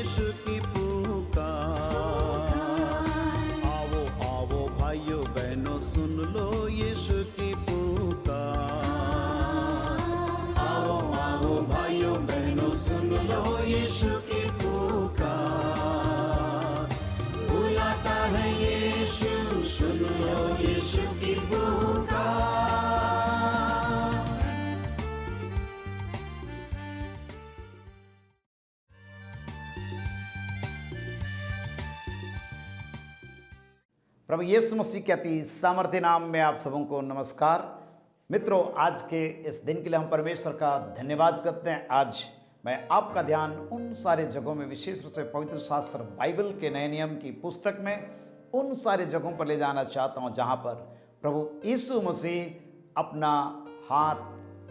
यीशु की पुकार। आओ आओ भाइयों बहनों सुन लो यीशु की पुकार। आओ आओ भाइयों बहनों सुन लो यीशु की पुकार। बुलाता है यीशु, सुन लो यीशु की पुकार। प्रभु यीशु मसीह के अति सामर्थ्य नाम में आप सबों को नमस्कार। मित्रों, आज के इस दिन के लिए हम परमेश्वर का धन्यवाद करते हैं। आज मैं आपका ध्यान उन सारे जगहों में, विशेष रूप से पवित्र शास्त्र बाइबल के नए नियम की पुस्तक में उन सारे जगहों पर ले जाना चाहता हूं जहां पर प्रभु यीशु मसीह अपना हाथ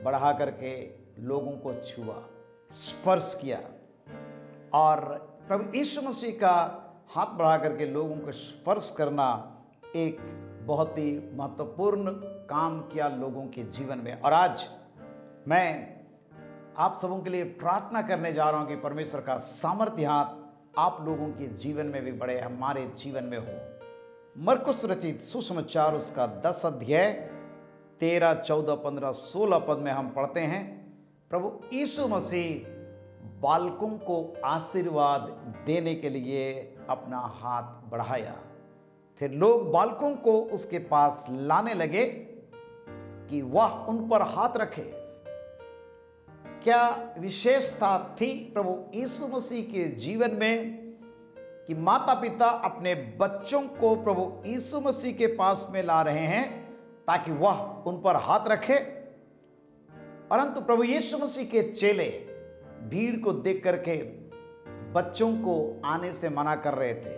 बढ़ा करके लोगों को छुआ, स्पर्श किया। और प्रभु यीशु मसीह का हाथ बढ़ा करके लोगों को स्पर्श करना एक बहुत ही महत्वपूर्ण काम किया लोगों के जीवन में। और आज मैं आप सबों के लिए प्रार्थना करने जा रहा हूं कि परमेश्वर का सामर्थ्य हाथ आप लोगों के जीवन में भी बढ़े, हमारे जीवन में हो। मरकुस रचित सुसमाचार उसका 10 अध्याय 13, 14, 15, 16 पद में हम पढ़ते हैं, प्रभु यीशु मसीह बालकों को आशीर्वाद देने के लिए अपना हाथ बढ़ाया। फिर लोग बालकों को उसके पास लाने लगे कि वह उन पर हाथ रखे। क्या विशेषता थी प्रभु यीशु मसीह के जीवन में कि माता पिता अपने बच्चों को प्रभु यीशु मसीह के पास में ला रहे हैं ताकि वह उन पर हाथ रखे। परंतु प्रभु यीशु मसीह के चेले भीड़ को देख करके बच्चों को आने से मना कर रहे थे।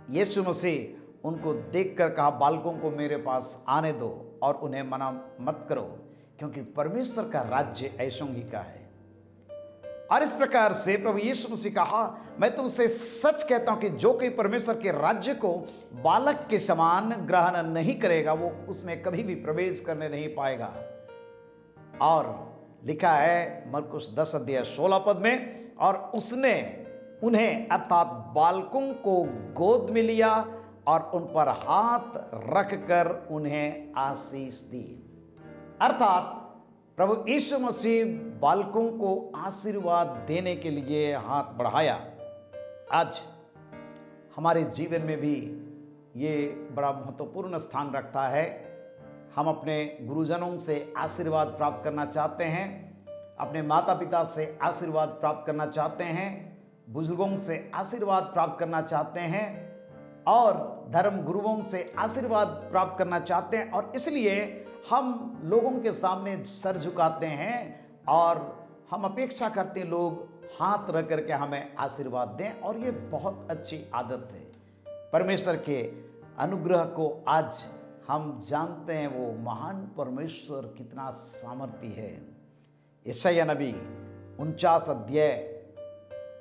यीशु मसीह उनको देखकर कहा, बालकों को मेरे पास आने दो और उन्हें मना मत करो, क्योंकि परमेश्वर का राज्य ऐसों ही का है। और इस प्रकार से प्रभु यीशु मसीह कहा, मैं तुमसे सच कहता हूं कि जो कोई परमेश्वर के राज्य को बालक के समान ग्रहण नहीं करेगा वो उसमें कभी भी प्रवेश करने नहीं पाएगा। और लिखा है मरकुस 10 अध्याय 16 पद में, और उसने उन्हें अर्थात बालकों को गोद में लिया और उन पर हाथ रखकर उन्हें आशीष दी। अर्थात प्रभु यीशु मसीह बालकों को आशीर्वाद देने के लिए हाथ बढ़ाया। आज हमारे जीवन में भी ये बड़ा महत्वपूर्ण स्थान रखता है। हम अपने गुरुजनों से आशीर्वाद प्राप्त करना चाहते हैं, अपने माता पिता से आशीर्वाद प्राप्त करना चाहते हैं, बुजुर्गों से आशीर्वाद प्राप्त करना चाहते हैं और धर्म गुरुओं से आशीर्वाद प्राप्त करना चाहते हैं। और इसलिए हम लोगों के सामने सर झुकाते हैं और हम अपेक्षा करते हैं लोग हाथ रख करके हमें आशीर्वाद दें। और ये बहुत अच्छी आदत है। परमेश्वर के अनुग्रह को आज हम जानते हैं, वो महान परमेश्वर कितना सामर्थी है। यशायाह नबी 49 अध्याय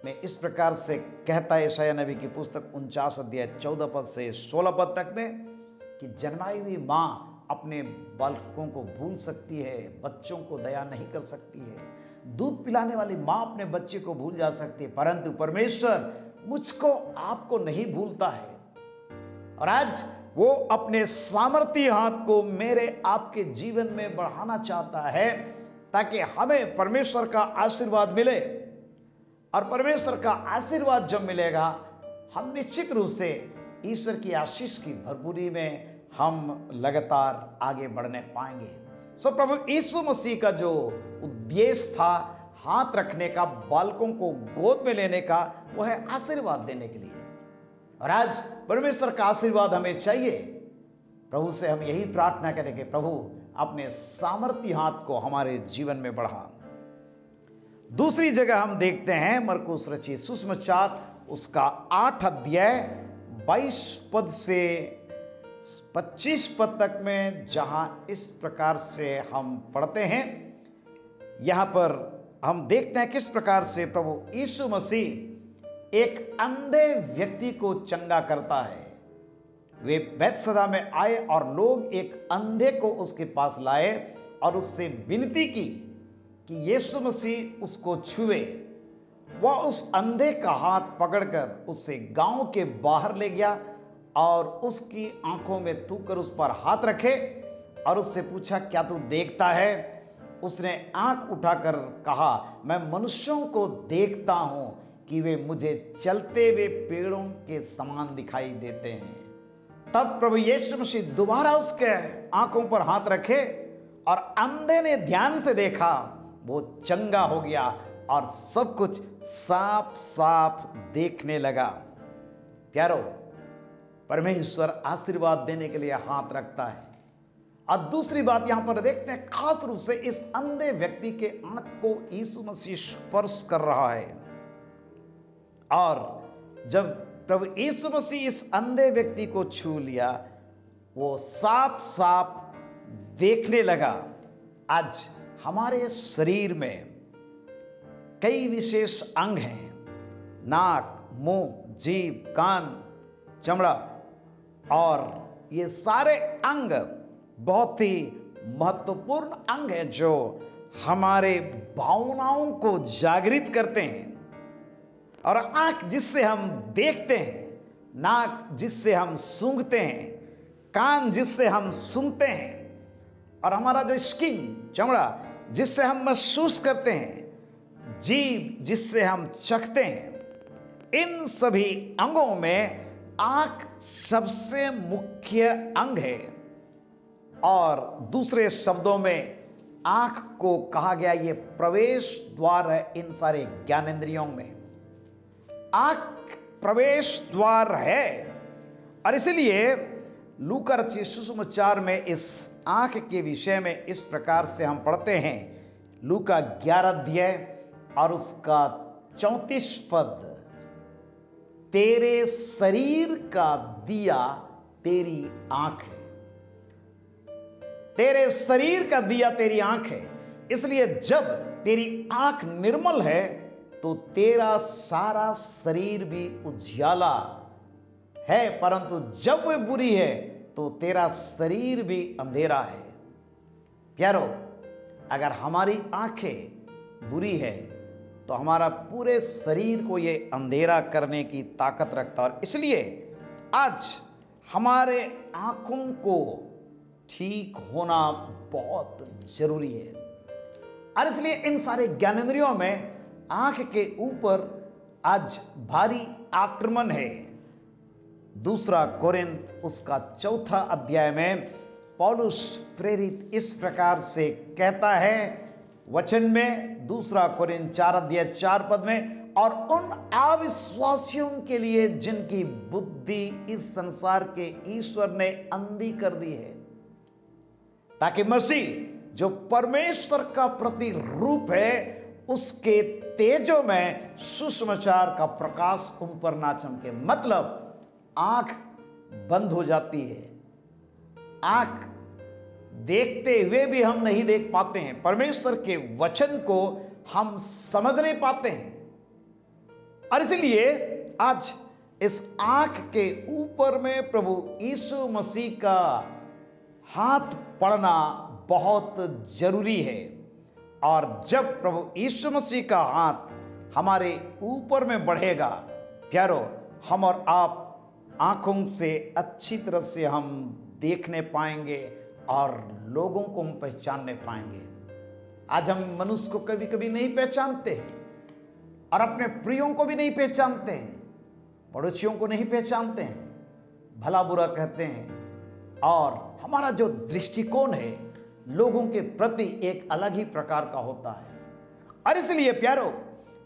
में इस प्रकार से कहता है, यशायाह नबी की पुस्तक 49 अध्याय 14 पद से 16 पद तक में, कि जन्माई हुई माँ अपने बालकों को भूल सकती है, बच्चों को दया नहीं कर सकती है। दूध पिलाने वाली माँ अपने बच्चे को भूल जा सकती है, परंतु परमेश्वर मुझको आपको नहीं भूलता है। और आज वो अपने सामर्थ्य हाथ को मेरे आपके जीवन में बढ़ाना चाहता है ताकि हमें परमेश्वर का आशीर्वाद मिले। और परमेश्वर का आशीर्वाद जब मिलेगा हम निश्चित रूप से ईश्वर की आशीष की भरपूरी में हम लगातार आगे बढ़ने पाएंगे। सो प्रभु यीशु मसीह का जो उद्देश्य था हाथ रखने का, बालकों को गोद में लेने का, वो है आशीर्वाद देने के लिए। और आज परमेश्वर का आशीर्वाद हमें चाहिए। प्रभु से हम यही प्रार्थना करेंगे, प्रभु अपने सामर्थ्य हाथ को हमारे जीवन में बढ़ा। दूसरी जगह हम देखते हैं मरकुस रचित सुसमाचार उसका 8 अध्याय 22 पद से 25 पद तक में, जहां इस प्रकार से हम पढ़ते हैं। यहां पर हम देखते हैं किस प्रकार से प्रभु यीशु मसीह एक अंधे व्यक्ति को चंगा करता है। वे बैतसैदा में आए और लोग एक अंधे को उसके पास लाए और उससे विनती की कि यीशु मसीह उसको छुए। वह उस अंधे का हाथ पकड़कर उसे गांव के बाहर ले गया और उसकी आंखों में थूकर उस पर हाथ रखे और उससे पूछा, क्या तू देखता है? उसने आंख उठाकर कहा, मैं मनुष्यों को देखता हूं कि वे मुझे चलते हुए पेड़ों के समान दिखाई देते हैं। तब प्रभु यीशु मसीह दोबारा उसके आंखों पर हाथ रखे और अंधे ने ध्यान से देखा, वो चंगा हो गया और सब कुछ साफ साफ देखने लगा। प्यारो, परमेश्वर आशीर्वाद देने के लिए हाथ रखता है। और दूसरी बात यहां पर देखते हैं, खास रूप से इस अंधे व्यक्ति के आंख को यीशु मसीह स्पर्श कर रहा है। और जब प्रभु यीशु मसीह इस अंधे व्यक्ति को छू लिया, वो साफ साफ देखने लगा। आज हमारे शरीर में कई विशेष अंग हैं, नाक, मुंह, जीभ, कान, चमड़ा, और ये सारे अंग बहुत ही महत्वपूर्ण अंग हैं जो हमारे भावनाओं को जागृत करते हैं। और आंख जिससे हम देखते हैं, नाक जिससे हम सूंघते हैं, कान जिससे हम सुनते हैं, और हमारा जो स्किन, चमड़ा, जिससे हम महसूस करते हैं, जीभ जिससे हम चखते हैं, इन सभी अंगों में आंख सबसे मुख्य अंग है। और दूसरे शब्दों में आंख को कहा गया ये प्रवेश द्वार है इन सारे ज्ञानेंद्रियों में। आंख प्रवेश द्वार है। और इसलिए लूका रचित सुसमाचार में इस आंख के विषय में इस प्रकार से हम पढ़ते हैं, लूका 11 अध्याय और उसका 34 पद, तेरे शरीर का दिया तेरी आंख है। तेरे शरीर का दिया तेरी आंख है। इसलिए जब तेरी आंख निर्मल है तो तेरा सारा शरीर भी उजाला है, परंतु जब वह बुरी है तो तेरा शरीर भी अंधेरा है। प्यारो, अगर हमारी आंखें बुरी है तो हमारा पूरे शरीर को ये अंधेरा करने की ताकत रखता है। और इसलिए आज हमारे आंखों को ठीक होना बहुत जरूरी है। और इसलिए इन सारे ज्ञानेंद्रियों में आंख के ऊपर आज भारी आक्रमण है। दूसरा कोरिन्थ उसका 4 अध्याय में पौलुस प्रेरित इस प्रकार से कहता है वचन में, दूसरा कोरिन्थ 4 अध्याय 4 पद में, और उन अविश्वासियों के लिए जिनकी बुद्धि इस संसार के ईश्वर ने अंधी कर दी है, ताकि मसीह जो परमेश्वर का प्रतिरूप है उसके तेजों में सुसमाचार का प्रकाश उन पर ना चमके। मतलब आंख बंद हो जाती है, आंख देखते हुए भी हम नहीं देख पाते हैं, परमेश्वर के वचन को हम समझ नहीं पाते हैं। और इसलिए आज इस आंख के ऊपर में प्रभु यीशु मसीह का हाथ पड़ना बहुत जरूरी है। और जब प्रभु यीशु मसीह का हाथ हमारे ऊपर में बढ़ेगा, प्यारो, हम और आप आंखों से अच्छी तरह से हम देखने पाएंगे और लोगों को हम पहचानने पाएंगे। आज हम मनुष्य को कभी कभी नहीं पहचानते हैं और अपने प्रियों को भी नहीं पहचानते हैं, पड़ोसियों को नहीं पहचानते हैं, भला बुरा कहते हैं। और हमारा जो दृष्टिकोण है लोगों के प्रति एक अलग ही प्रकार का होता है। और इसलिए प्यारो,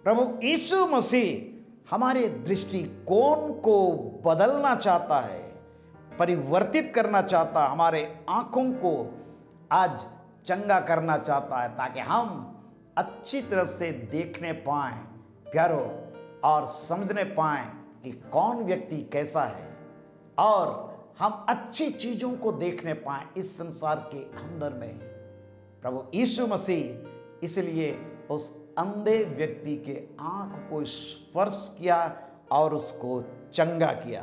प्रभु यीशु मसीह हमारे दृष्टिकोण को बदलना चाहता है, परिवर्तित करना चाहता है, हमारे आंखों को आज चंगा करना चाहता है, ताकि हम अच्छी तरह से देखने पाएं प्यारो, और समझने पाएं कि कौन व्यक्ति कैसा है, और हम अच्छी चीजों को देखने पाएं इस संसार के अंदर में। प्रभु यीशु मसीह इसलिए उस अंधे व्यक्ति के आंख को स्पर्श किया और उसको चंगा किया।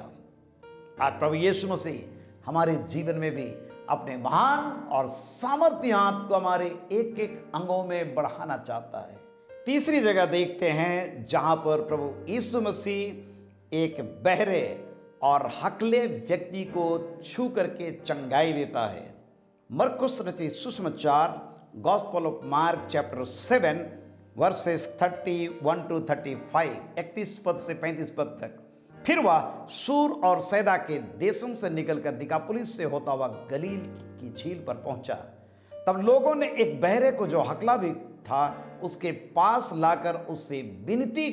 और प्रभु यीशु मसीह हमारे जीवन में भी अपने महान और सामर्थ्य हाथ को हमारे एक एक अंगों में बढ़ाना चाहता है। तीसरी जगह देखते हैं जहां पर प्रभु यीशु मसीह एक बहरे और हकले व्यक्ति को छू करके चंगाई देता है। मरकुस रचित सुसमाचार gospel of mark chapter 7 versus 31 to 35, 31 पद से 35 पद तक। फिर वह सूर और सैदा के देशों से निकलकर दिकापुलिस से होता हुआ गलील की झील पर पहुंचा। तब लोगों ने एक बहरे को जो हकला भी था उसके पास लाकर उससे विनती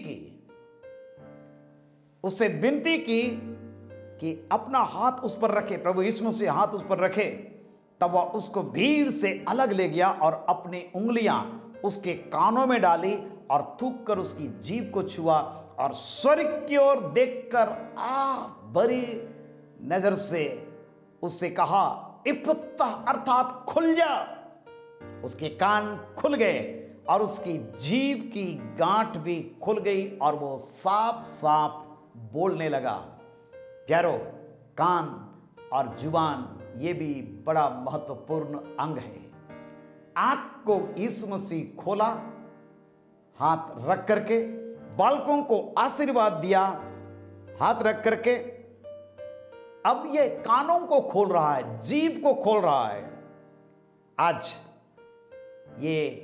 की कि अपना हाथ उस पर रखे, प्रभु यीशु मसीह हाथ उस पर रखे। तब वह उसको भीड़ से अलग ले गया और अपनी उंगलियां उसके कानों में डाली और थूक कर उसकी जीभ को छुआ और स्वर्ग की ओर देखकर भरी नजर से उससे कहा, इफ्फता अर्थात खुल जा। उसके कान खुल गए और उसकी जीभ की गांठ भी खुल गई और वो साफ साफ बोलने लगा। प्यारो, कान और जुबान ये भी बड़ा महत्वपूर्ण अंग है। आंख को यीशु मसीह खोला, हाथ रख करके बालकों को आशीर्वाद दिया, हाथ रख करके। अब ये कानों को खोल रहा है, जीभ को खोल रहा है। आज ये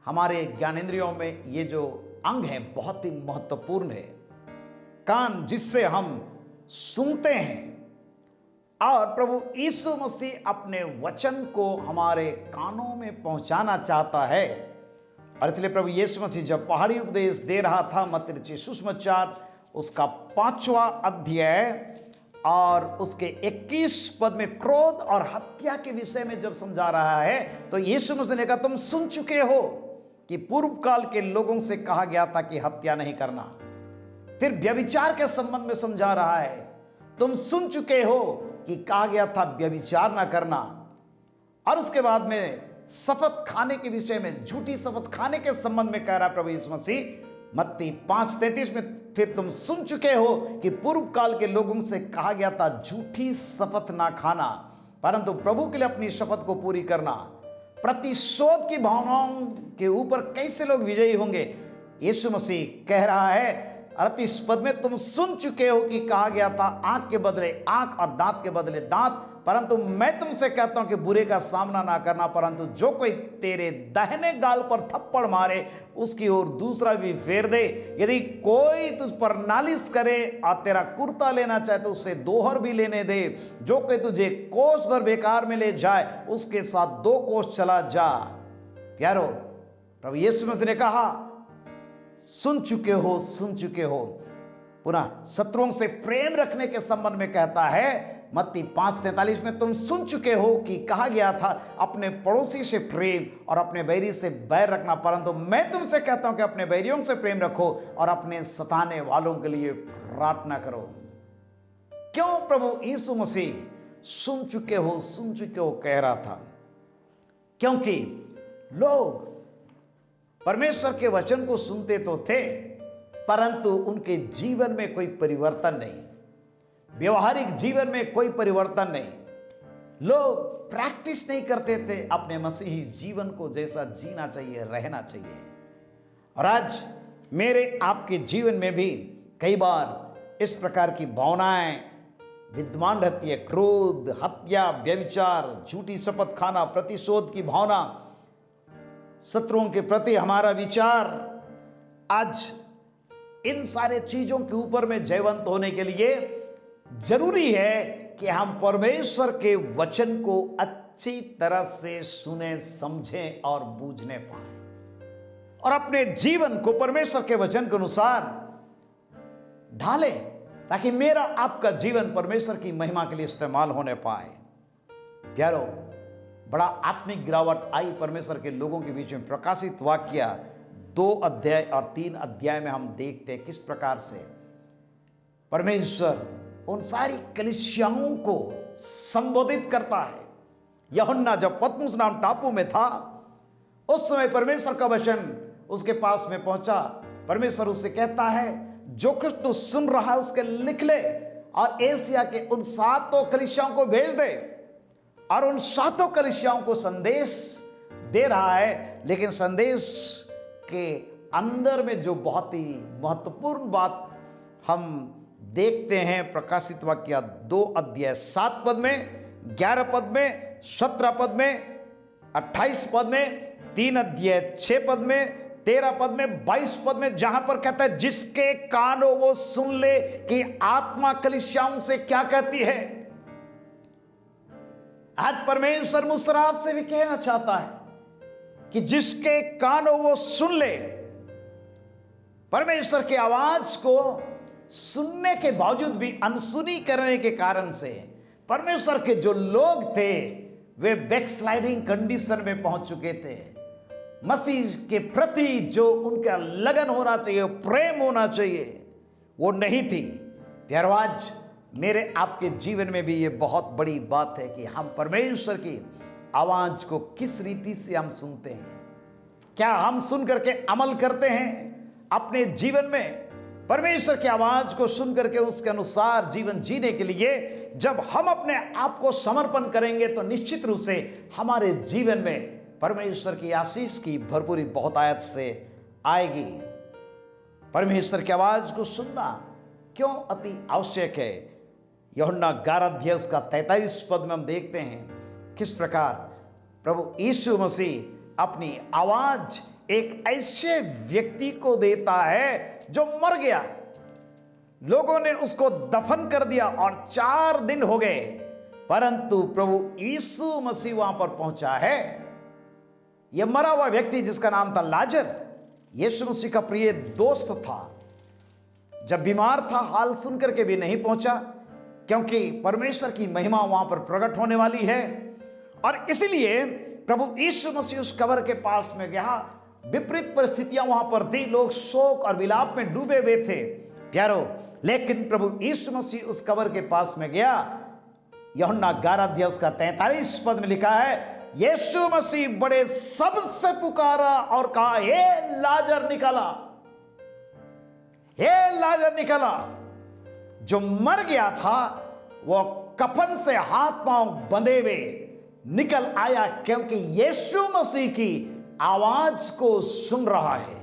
हमारे ज्ञानेंद्रियों में ये जो अंग है बहुत ही महत्वपूर्ण है। कान जिससे हम सुनते हैं और प्रभु यीशु मसीह अपने वचन को हमारे कानों में पहुंचाना चाहता है। और इसलिए प्रभु यीशु मसीह जब पहाड़ी उपदेश दे रहा था, मत्ती रचित सुसमाचार उसका 5वां अध्याय और उसके 21 पद में क्रोध और हत्या के विषय में जब समझा रहा है तो यीशु मसीह ने कहा, तुम सुन चुके हो कि पूर्व काल के लोगों से कहा गया था कि हत्या नहीं करना। फिर व्यभिचार के संबंध में समझा रहा है, तुम सुन चुके हो कि कहा गया था व्यभिचार ना करना। और उसके बाद में शपथ खाने के विषय में, झूठी शपथ खाने के संबंध में कह रहा प्रभु यीशु मसीह मत्ती 5:33 में, फिर तुम सुन चुके हो कि पूर्व काल के लोगों से कहा गया था झूठी शपथ ना खाना, परंतु प्रभु के लिए अपनी शपथ को पूरी करना। प्रतिशोध की भावनाओं के ऊपर कैसे लोग विजयी होंगे? यीशु मसीह कह रहा है 38 पद में, तुम सुन चुके हो कि कहा गया था आंख के बदले आंख और दांत के बदले दांत, परंतु मैं तुमसे कहता हूं कि बुरे का सामना ना करना, परंतु जो कोई तेरे दाहिने गाल पर थप्पड़ मारे उसकी ओर दूसरा भी फेर दे। यदि कोई तुझ पर नालिश करे और तेरा कुर्ता लेना चाहे तो उससे दोहर भी लेने दे। जो कोई तुझे कोस भर बेकार में ले जाए उसके साथ 2 कोस चला जा। प्यारो, प्रभु यीशु मसीह ने कहा सुन चुके हो। पुनः शत्रुओं से प्रेम रखने के संबंध में कहता है मत्ती 5:43 में, तुम सुन चुके हो कि कहा गया था अपने पड़ोसी से प्रेम और अपने बैरी से बैर रखना, परंतु मैं तुमसे कहता हूं कि अपने बैरियों से प्रेम रखो और अपने सताने वालों के लिए प्रार्थना करो। क्यों प्रभु यीशु मसीह सुन चुके हो कह रहा था? क्योंकि लोग परमेश्वर के वचन को सुनते तो थे परंतु उनके जीवन में कोई परिवर्तन नहीं, व्यवहारिक जीवन में कोई परिवर्तन नहीं। लोग प्रैक्टिस नहीं करते थे अपने मसीही जीवन को जैसा जीना चाहिए, रहना चाहिए। और आज मेरे आपके जीवन में भी कई बार इस प्रकार की भावनाएं विद्यमान रहती है। क्रोध, हत्या, व्यभिचार, झूठी शपथ खाना, प्रतिशोध की भावना, शत्रुओं के प्रति हमारा विचार। आज इन सारे चीजों के ऊपर में जयवंत होने के लिए जरूरी है कि हम परमेश्वर के वचन को अच्छी तरह से सुने, समझें और बूझने पाएं और अपने जीवन को परमेश्वर के वचन के अनुसार ढालें ताकि मेरा आपका जीवन परमेश्वर की महिमा के लिए इस्तेमाल होने पाए। प्यारो, बड़ा आत्मिक गिरावट आई परमेश्वर के लोगों के बीच में। प्रकाशित वाक्य 2 अध्याय और 3 अध्याय में हम देखते हैं किस प्रकार से परमेश्वर उन सारी कलीसियाओं को संबोधित करता है। यूहन्ना जब पतमुस नाम टापू में था उस समय परमेश्वर का वचन उसके पास में पहुंचा। परमेश्वर उससे कहता है जो कुछ तू सुन रहा है उसके लिख ले और एशिया के उन 7 कलीसियाओं को भेज दे। और उन 7 कलीसियाओं को संदेश दे रहा है, लेकिन संदेश के अंदर में जो बहुत ही महत्वपूर्ण बात हम देखते हैं, प्रकाशित वाक्य 2 अध्याय 7 पद में, 11 पद में, 17 पद में, 28 पद में, 3 अध्याय 6 पद में, 13 पद में, 22 पद में, जहां पर कहता है जिसके कान हो वो सुन ले कि आत्मा कलीसियाओं से क्या कहती है। आज परमेश्वर मुझसे आपसे भी कहना चाहता है कि जिसके कान हो वो सुन ले। परमेश्वर की आवाज को सुनने के बावजूद भी अनसुनी करने के कारण से परमेश्वर के जो लोग थे वे बैकस्लाइडिंग कंडीशन में पहुंच चुके थे। मसीह के प्रति जो उनका लगन होना चाहिए, प्रेम होना चाहिए, वो नहीं थी। प्यारो, आज मेरे आपके जीवन में भी ये बहुत बड़ी बात है कि हम परमेश्वर की आवाज को किस रीति से हम सुनते हैं। क्या हम सुन करके अमल करते हैं अपने जीवन में? परमेश्वर की आवाज को सुन करके उसके अनुसार जीवन जीने के लिए जब हम अपने आप को समर्पण करेंगे तो निश्चित रूप से हमारे जीवन में परमेश्वर की आशीष की भरपूरी बहुत आयत से आएगी। परमेश्वर की आवाज को सुनना क्यों अति आवश्यक है? यूहन्ना 11 अध्याय का 43 पद में हम देखते हैं किस प्रकार प्रभु यीशु मसीह अपनी आवाज एक ऐसे व्यक्ति को देता है जो मर गया। लोगों ने उसको दफन कर दिया और 4 दिन हो गए, परंतु प्रभु यीशु मसीह वहां पर पहुंचा है। यह मरा हुआ व्यक्ति जिसका नाम था लाजर, यीशु मसीह का प्रिय दोस्त था। जब बीमार था, हाल सुनकर के भी नहीं पहुंचा, क्योंकि परमेश्वर की महिमा वहां पर प्रकट होने वाली है। और इसलिए प्रभु यीशु मसीह उस कब्र के पास में गया। विपरीत परिस्थितियां वहां पर थी, लोग शोक और विलाप में डूबे हुए थे प्यारो, लेकिन प्रभु यीशु मसीह उस कब्र के पास में गया। यूहन्ना 11 अध्याय का 43 पद में लिखा है, यीशु मसीह बड़े शब्द से पुकारा और कहा, हे लाजर निकला, हे लाजर निकला। जो मर गया था वो कफन से हाथ पांव बंधे हुए निकल आया, क्योंकि यीशु मसीह की आवाज को सुन रहा है।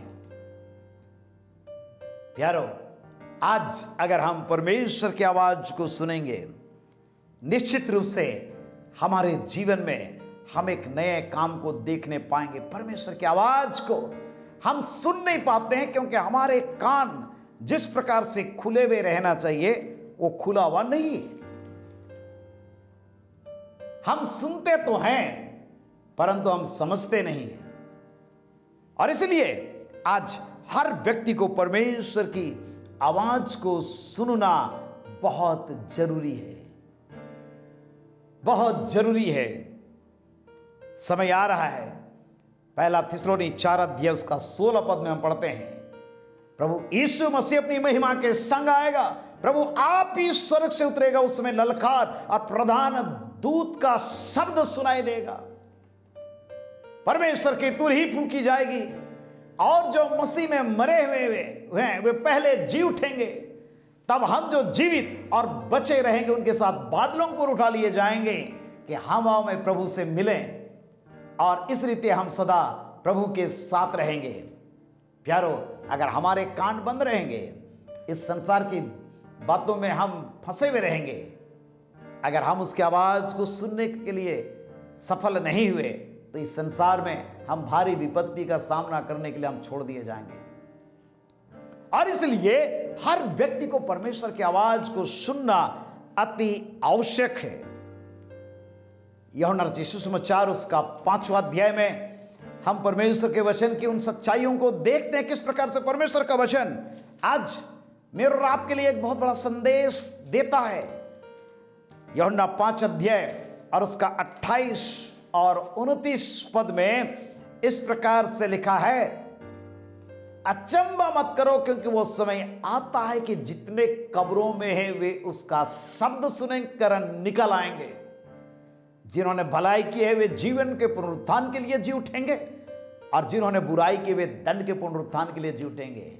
प्यारो, आज अगर हम परमेश्वर की आवाज को सुनेंगे, निश्चित रूप से हमारे जीवन में हम एक नए काम को देखने पाएंगे। परमेश्वर की आवाज को हम सुन नहीं पाते हैं क्योंकि हमारे कान जिस प्रकार से खुले हुए रहना चाहिए वो खुला हुआ नहीं। हम सुनते तो हैं परंतु हम समझते नहीं हैं। और इसलिए आज हर व्यक्ति को परमेश्वर की आवाज को सुनना बहुत जरूरी है, बहुत जरूरी है। समय आ रहा है, 1 थिस्सलुनी 4 अध्याय उसका 16 पद में हम पढ़ते हैं, प्रभु यीशु मसीह अपनी महिमा के संग आएगा, प्रभु आप ही स्वर्ग से उतरेगा, उसमें ललकार और प्रधान दूत का शब्द सुनाई देगा। परमेश्वर की तुरही फूंकी जाएगी और जो मसीह में मरे हुए हैं वे पहले जी उठेंगे। तब हम जो जीवित और बचे रहेंगे उनके साथ बादलों पर उठा लिए जाएंगे कि हवाओं में प्रभु से मिलें और इस रीति हम सदा प्रभु के साथ रहेंगे। प्यारो, अगर हमारे कान बंद रहेंगे, इस संसार की बातों में हम फंसे हुए रहेंगे, अगर हम उसकी आवाज को सुनने के लिए सफल नहीं हुए तो इस संसार में हम भारी विपत्ति का सामना करने के लिए हम छोड़ दिए जाएंगे। और इसलिए हर व्यक्ति को परमेश्वर की आवाज को सुनना अति आवश्यक है। यूहन्ना रचित सुसमाचार उसका 5वां अध्याय में हम परमेश्वर के वचन की उन सच्चाइयों को देखते हैं, किस प्रकार से परमेश्वर का वचन आज मेरे और आपके लिए एक बहुत बड़ा संदेश देता है। यूहन्ना 5 अध्याय और उसका 28 और 29 पद में इस प्रकार से लिखा है, अचंबा मत करो क्योंकि वो समय आता है कि जितने कब्रों में हैं वे उसका शब्द सुनकर निकल आएंगे। जिन्होंने भलाई की है वे जीवन के पुनरुत्थान के लिए जी उठेंगे और जिन्होंने बुराई की वे दंड के पुनरुत्थान के लिए जी उठेंगे।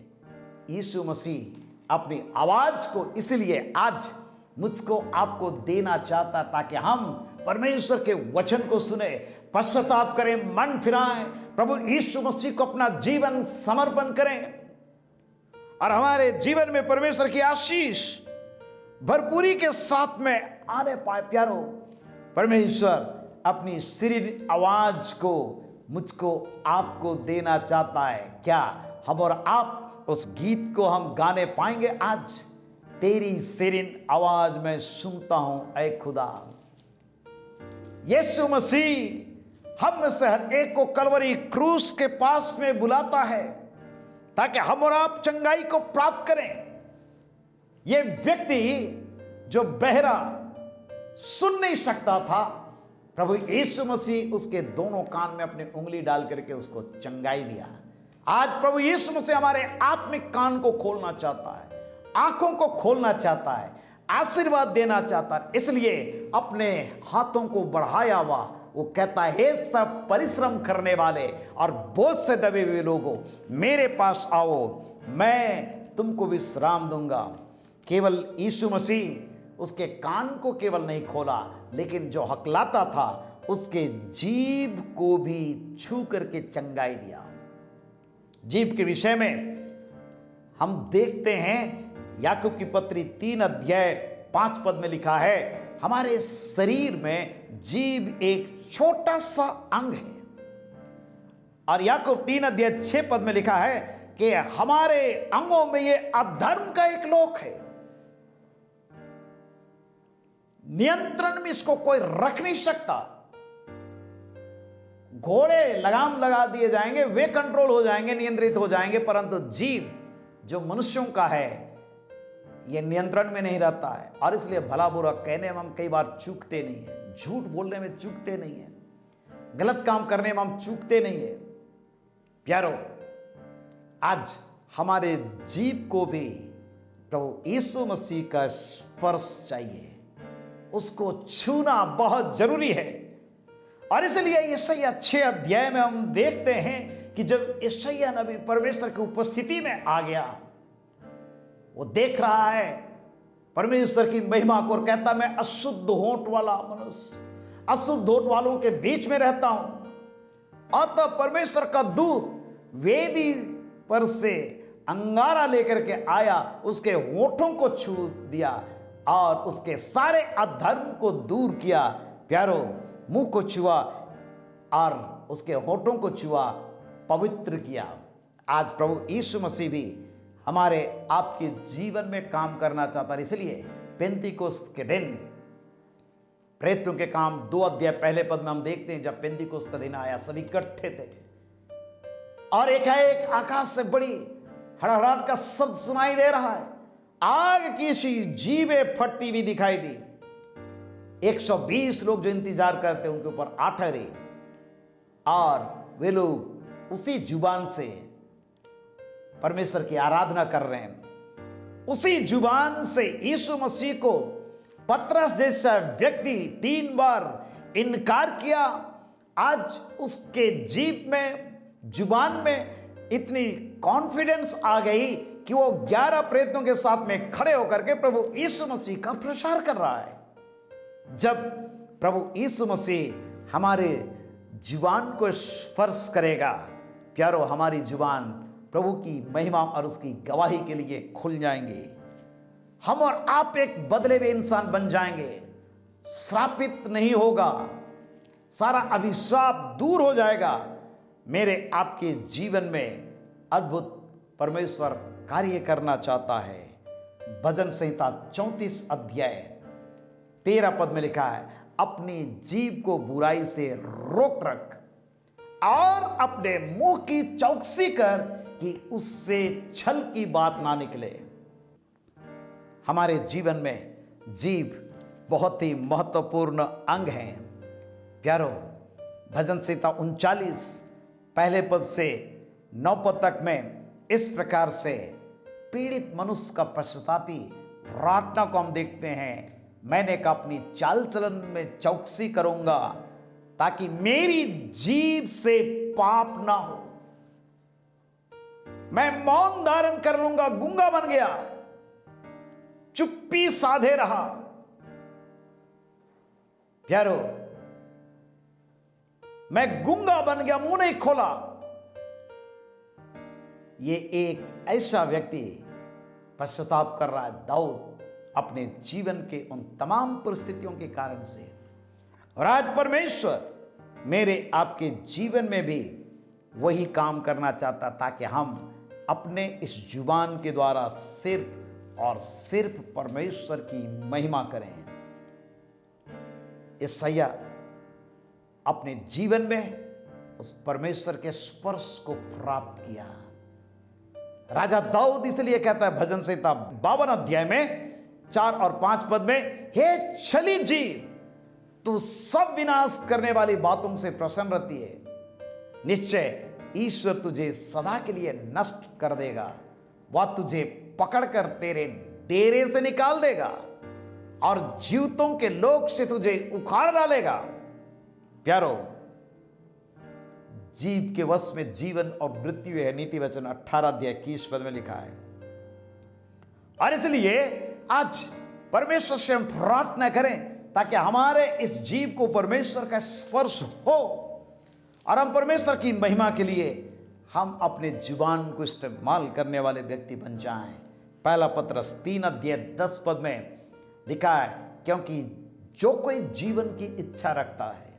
यीशु मसीह अपनी आवाज को इसलिए आज मुझको आपको देना चाहता ताकि हम परमेश्वर के वचन को सुने पश्चाताप करें, मन फिराएं, प्रभु यीशु मसीह को अपना जीवन समर्पण करें और हमारे जीवन में परमेश्वर की आशीष भरपूरी के साथ में आने पाए। प्यारो, परमेश्वर अपनी सिर आवाज को मुझको आपको देना चाहता है। क्या हम और आप उस गीत को हम गाने पाएंगे आज? तेरी सिरिन आवाज में सुनता हूं ऐ खुदा। यीशु मसीह हम में से हर एक को कलवरी क्रूस के पास में बुलाता है ताकि हम और आप चंगाई को प्राप्त करें। यह व्यक्ति जो बहरा सुन नहीं सकता था, प्रभु यीशु मसीह उसके दोनों कान में अपनी उंगली डाल करके उसको चंगाई दिया। आज प्रभु यीशु मसीह हमारे आत्मिक कान को खोलना चाहता है, आंखों को खोलना चाहता है, आशीर्वाद देना चाहता है। इसलिए अपने हाथों को बढ़ाया हुआ वो कहता है, हे सब परिश्रम करने वाले और बोझ से दबे हुए लोगों, मेरे पास आओ, मैं तुमको विश्राम दूंगा। केवल यीशु मसीह उसके कान को केवल नहीं खोला, लेकिन जो हकलाता था उसके जीभ को भी छू करके चंगाई दिया। जीभ के विषय में हम देखते हैं याकूब की पत्री 3 अध्याय 5 पद में लिखा है, हमारे शरीर में जीभ एक छोटा सा अंग है। और याकूब 3 अध्याय 6 पद में लिखा है कि हमारे अंगों में ये अधर्म का एक लोक है, नियंत्रण में इसको कोई रख नहीं सकता। घोड़े लगाम लगा दिए जाएंगे, वे कंट्रोल हो जाएंगे, नियंत्रित हो जाएंगे, परंतु जीव जो मनुष्यों का है ये नियंत्रण में नहीं रहता है। और इसलिए भला बुरा कहने में हम कई बार चूकते नहीं है, झूठ बोलने में चूकते नहीं है, गलत काम करने में हम चूकते नहीं है। प्यारो, आज हमारे जीव को भी प्रभु यीशु मसीह का स्पर्श चाहिए, उसको छूना बहुत जरूरी है। और इसलिए यशायाह 6 अध्याय में हम देखते हैं कि जब यशायाह नबी परमेश्वर की उपस्थिति में आ गया, वो देख रहा है परमेश्वर की महिमा को और कहता, मैं अशुद्ध होंठ वाला मनुष्य, अशुद्ध होंठ वालों के बीच में रहता हूं। और तब परमेश्वर का दूत वेदी पर से अंगारा लेकर के आया, उसके होठों को छू दिया और उसके सारे अधर्म को दूर किया। प्यारो, मुंह को छुआ और उसके होठों को छुआ, पवित्र किया। आज प्रभु यीशु मसीह भी हमारे आपके जीवन में काम करना चाहता है। इसलिए पेंतीकोस्त के दिन, प्रेरितों के काम 2 अध्याय पहले पद में हम देखते हैं, जब पेंतीकोस्त का दिन आया सभी इकट्ठे थे और एकाएक आकाश से बड़ी हड़हड़ाहट का शब्द सुनाई दे रहा है, आग की सी जीभें फटती हुई दिखाई दी। 120 लोग जो इंतजार करते उनके ऊपर आ ठहरे और वे लोग उसी जुबान से परमेश्वर की आराधना कर रहे हैं। उसी जुबान से यीशु मसीह को पतरस जैसा व्यक्ति 3 बार इनकार किया। आज उसके जीभ में, जुबान में इतनी कॉन्फिडेंस आ गई कि वो 11 प्रेरितों के साथ में खड़े होकर के प्रभु यीशु मसीह का प्रचार कर रहा है। जब प्रभु यीशु मसीह हमारे जुबान को स्पर्श करेगा, प्यारो, हमारी जुबान प्रभु की महिमा और उसकी गवाही के लिए खुल जाएंगे। हम और आप एक बदले हुए इंसान बन जाएंगे, श्रापित नहीं होगा, सारा अभिशाप दूर हो जाएगा। मेरे आपके जीवन में अद्भुत परमेश्वर कार्य करना चाहता है। भजन संहिता 34 अध्याय 13 पद में लिखा है, अपनी जीभ को बुराई से रोक रख और अपने मुंह की चौकसी कर कि उससे छल की बात ना निकले। हमारे जीवन में जीभ बहुत ही महत्वपूर्ण अंग है। प्यारो, भजन संहिता 39 पहले पद से 9 पद तक में इस प्रकार से पीड़ित मनुष्य का पश्चातापी प्रार्थना को हम देखते हैं। मैंने कहा, अपनी चाल चलन में चौकसी करूंगा ताकि मेरी जीभ से पाप ना हो। मैं मौन धारण कर लूंगा, गूंगा बन गया, चुप्पी साधे रहा। प्यारो, मैं गूंगा बन गया, मुंह नहीं खोला। ये एक ऐसा व्यक्ति पश्चाताप कर रहा है, दाऊद अपने जीवन के उन तमाम परिस्थितियों के कारण से। और आज परमेश्वर मेरे आपके जीवन में भी वही काम करना चाहता, ताकि हम अपने इस जुबान के द्वारा सिर्फ और सिर्फ परमेश्वर की महिमा करें। यशायाह अपने जीवन में उस परमेश्वर के स्पर्श को प्राप्त किया। राजा दाऊद इसलिए कहता है भजन संहिता 52 अध्याय में 4 और 5 पद में, हे छली जीव, तू सब विनाश करने वाली बातों से प्रसन्न रहती है। निश्चय ईश्वर तुझे सदा के लिए नष्ट कर देगा, वह तुझे पकड़कर तेरे डेरे से निकाल देगा और जीवतों के लोक से तुझे उखाड़ डालेगा। प्यारो, जीव के वश में जीवन और मृत्यु है, नीति वचन 18 अध्याय 21 पद में लिखा है। और इसलिए आज परमेश्वर से हम प्रार्थना करें ताकि हमारे इस जीव को परमेश्वर का स्पर्श हो और हम परमेश्वर की महिमा के लिए हम अपने जुबान को इस्तेमाल करने वाले व्यक्ति बन जाएं। पहला पत्रस 3 अध्याय 10 पद में लिखा है, क्योंकि जो कोई जीवन की इच्छा रखता है,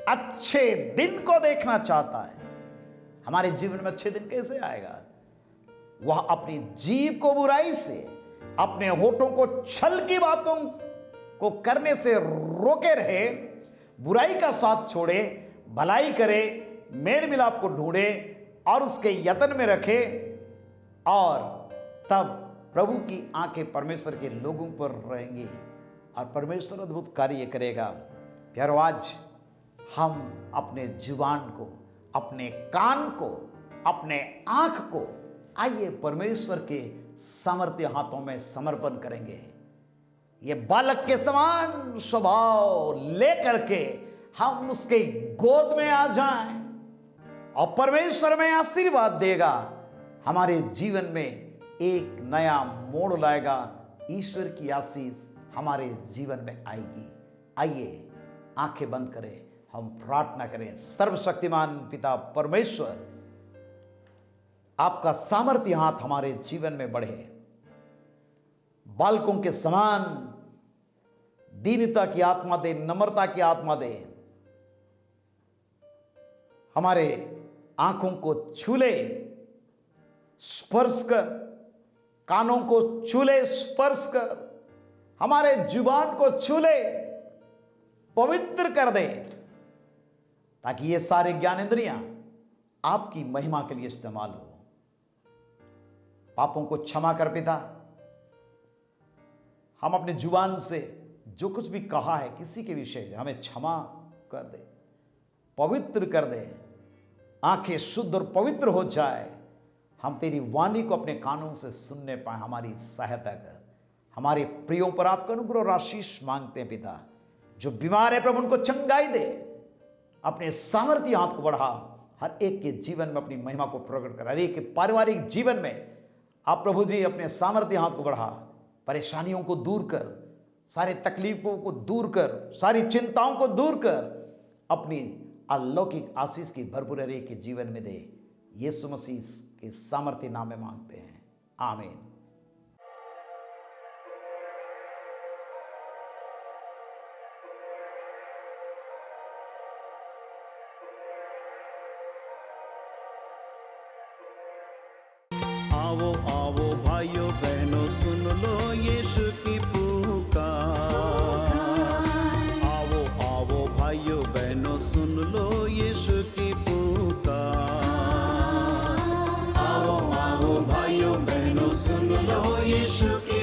अच्छे दिन को देखना चाहता है। हमारे जीवन में अच्छे दिन कैसे आएगा? वह अपनी जीभ को बुराई से, अपने होठों को छल की बातों को करने से रोके रहे, बुराई का साथ छोड़े, भलाई करे, मेल मिलाप को ढूंढे और उसके यत्न में रखे, और तब प्रभु की आंखें परमेश्वर के लोगों पर रहेंगी और परमेश्वर अद्भुत कार्य करेगा। प्यारो, आज हम अपने जुबान को, अपने कान को, अपने आंख को आइए परमेश्वर के सामर्थ्य हाथों में समर्पण करेंगे। ये बालक के समान स्वभाव लेकर के हम उसके गोद में आ जाएं और परमेश्वर में आशीर्वाद देगा, हमारे जीवन में एक नया मोड़ लाएगा। ईश्वर की आशीष हमारे जीवन में आएगी। आइए आंखें बंद करें, हम प्रार्थना करें। सर्वशक्तिमान पिता परमेश्वर, आपका सामर्थ्य हाथ हमारे जीवन में बढ़े। बालकों के समान दीनता की आत्मा दे, नम्रता की आत्मा दे। हमारे आंखों को छूले, स्पर्श कर, कानों को छूले, स्पर्श कर, हमारे जुबान को छूले, पवित्र कर दे, ताकि ये सारे ज्ञानेंद्रियां आपकी महिमा के लिए इस्तेमाल हो। पापों को क्षमा कर पिता। हम अपने जुबान से जो कुछ भी कहा है किसी के विषय हमें क्षमा कर दे, पवित्र कर दे। आंखें शुद्ध और पवित्र हो जाए, हम तेरी वाणी को अपने कानों से सुनने पाए। हमारी सहायता कर। हमारे प्रियों पर आपका अनुग्रह और आशीष मांगते हैं पिता। जो बीमार है प्रभु उनको चंगाई दे, अपने सामर्थ्य हाथ को बढ़ा, हर एक के जीवन में अपनी महिमा को प्रकट कर। हर एक के पारिवारिक जीवन में आप प्रभु जी अपने सामर्थ्य हाथ को बढ़ा, परेशानियों को दूर कर, सारे तकलीफों को दूर कर, सारी चिंताओं को दूर कर, अपनी अलौकिक आशीष की भरपूर हर एक के जीवन में दे। यीशु मसीह के सामर्थ्य नाम में मांगते हैं, आमीन। आओ आओ भाइयों बहनों, सुन लो यीशु की पुकार। आओ आओ भाइयों बहनों, सुन लो यीशु की पुकार। आओ आओ भाइयों बहनों, सुन लो यीशु की